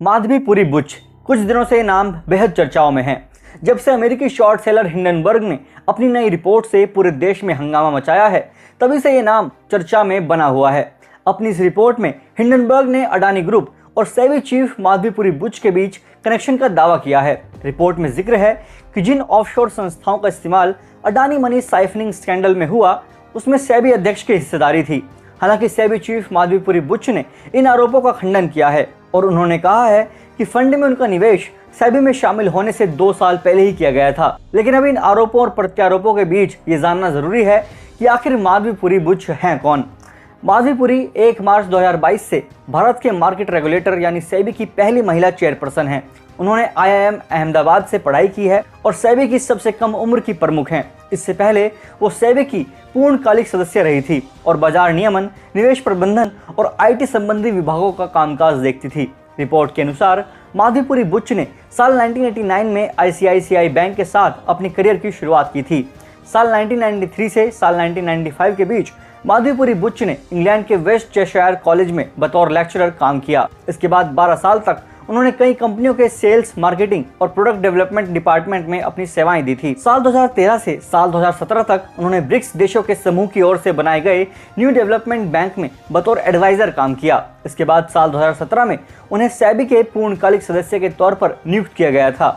माधवीपुरी बुच। कुछ दिनों से ये नाम बेहद चर्चाओं में है। जब से अमेरिकी शॉर्ट सेलर हिंडनबर्ग ने अपनी नई रिपोर्ट से पूरे देश में हंगामा मचाया है, तभी से ये नाम चर्चा में बना हुआ है। अपनी इस रिपोर्ट में हिंडनबर्ग ने अडानी ग्रुप और सेबी चीफ माधवीपुरी बुच के बीच कनेक्शन का दावा किया है। रिपोर्ट में जिक्र है कि जिन ऑफशोर संस्थाओं का इस्तेमाल अडानी मनी साइफनिंग स्कैंडल में हुआ, उसमें सेबी अध्यक्ष की हिस्सेदारी थी। हालांकि सेबी चीफ माधवीपुरी बुच ने इन आरोपों का खंडन किया है और उन्होंने कहा है कि फंड में उनका निवेश सेबी में शामिल होने से 2 साल पहले ही किया गया था। लेकिन अब इन आरोपों और प्रत्यारोपों के बीच ये जानना जरूरी है कि आखिर माधवीपुरी बुच हैं कौन। माधवीपुरी 1 मार्च 2022 से भारत के मार्केट रेगुलेटर यानी सेबी की पहली महिला चेयरपर्सन हैं। उन्होंने IIM अहमदाबाद से पढ़ाई की है और सेबी की सबसे कम उम्र की प्रमुख हैं। इससे पहले वो सेबी की पूर्णकालिक सदस्य रही थी और बाजार नियमन, निवेश प्रबंधन और IT संबंधी विभागों का कामकाज देखती थी। रिपोर्ट के अनुसार माधवीपुरी बुच ने साल 1989 में ICICI बैंक के साथ अपनी करियर की शुरुआत की थी। साल 1993 से साल 1995 के बीच माधवीपुरी बुच ने इंग्लैंड के वेस्ट चेशायर कॉलेज में बतौर लेक्चरर काम किया। इसके बाद 12 साल तक उन्होंने कई कंपनियों के सेल्स, मार्केटिंग और प्रोडक्ट डेवलपमेंट डिपार्टमेंट में अपनी सेवाएं दी थी। साल 2013 से साल 2017 तक उन्होंने ब्रिक्स देशों के समूह की ओर से बनाए गए न्यू डेवलपमेंट बैंक में बतौर एडवाइजर काम किया। इसके बाद साल 2017 में उन्हें सेबी के पूर्णकालिक सदस्य के तौर पर नियुक्त किया गया था।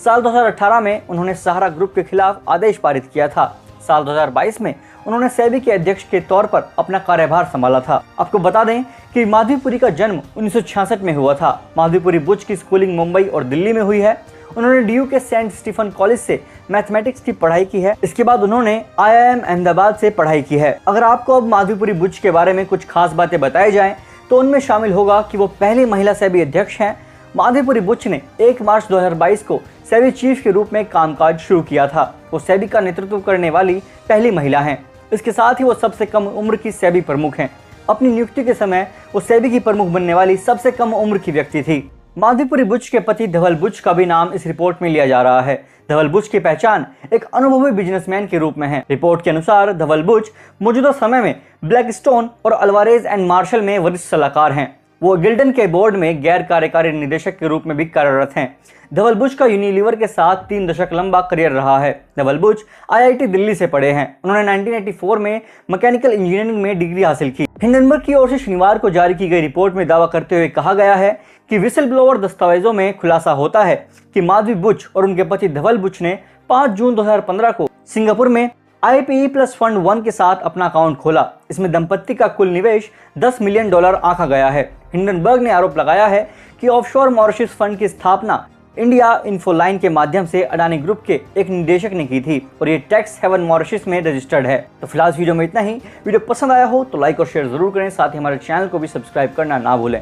साल 2018 में उन्होंने सहारा ग्रुप के खिलाफ आदेश पारित किया था। साल 2022 में उन्होंने सेबी के अध्यक्ष के तौर पर अपना कार्यभार संभाला था। आपको बता दें कि माधवीपुरी का जन्म 1966 में हुआ था। माधवीपुरी बुच की स्कूलिंग मुंबई और दिल्ली में हुई है। उन्होंने DU के सेंट स्टीफन कॉलेज से मैथमेटिक्स की पढ़ाई की है। इसके बाद उन्होंने IIM अहमदाबाद से पढ़ाई की है। अगर आपको अब माधवीपुरी बुच के बारे में कुछ खास बातें बताई जाएं, तो उनमें शामिल होगा कि वो पहली महिला सेबी अध्यक्ष हैं। माधवीपुरी बुच ने 1 मार्च 2022 को सेबी चीफ के रूप में कामकाज शुरू किया था। वो सेबी का नेतृत्व करने वाली पहली महिला हैं। इसके साथ ही वो सबसे कम उम्र की सेबी प्रमुख हैं। अपनी नियुक्ति के समय वो सेबी की प्रमुख बनने वाली सबसे कम उम्र की व्यक्ति थी। माधवीपुरी बुच के पति धवल बुच का भी नाम इस रिपोर्ट में लिया जा रहा है। धवल बुच की पहचान एक अनुभवी बिजनेसमैन के रूप में है। रिपोर्ट के अनुसार धवल बुच मौजूदा समय में ब्लैकस्टोन और अल्वारेज एंड मार्शल में वरिष्ठ सलाहकार हैं। वो गिल्डन के बोर्ड में गैर कार्यकारी निदेशक के रूप में भी कार्यरत हैं। धवल बुच का यूनिलीवर के साथ 3 दशक लंबा करियर रहा है। धवल बुच IIT दिल्ली से पढ़े हैं। उन्होंने 1984 में मैकेनिकल इंजीनियरिंग में डिग्री हासिल की। हिंडनबर्ग की ओर से शनिवार को जारी की गई रिपोर्ट में दावा करते हुए कहा गया है कि विसल ब्लोअर दस्तावेजों में खुलासा होता है कि माधवी बुच और उनके पति धवल बुच ने 5 जून 2015 को सिंगापुर में IPE प्लस फंड 1 के साथ अपना अकाउंट खोला। इसमें दंपत्ति का कुल निवेश $10 मिलियन आंका गया है। हिंडनबर्ग ने आरोप लगाया है कि ऑफशोर मॉरिशस फंड की स्थापना इंडिया इन्फोलाइन के माध्यम से अडानी ग्रुप के एक निदेशक ने की थी और ये टैक्स हेवन मॉरिशस में रजिस्टर्ड है। तो फिलहाल वीडियो में इतना ही। वीडियो पसंद आया हो तो लाइक और शेयर जरूर करें। साथ ही हमारे चैनल को भी सब्सक्राइब करना ना भूलें।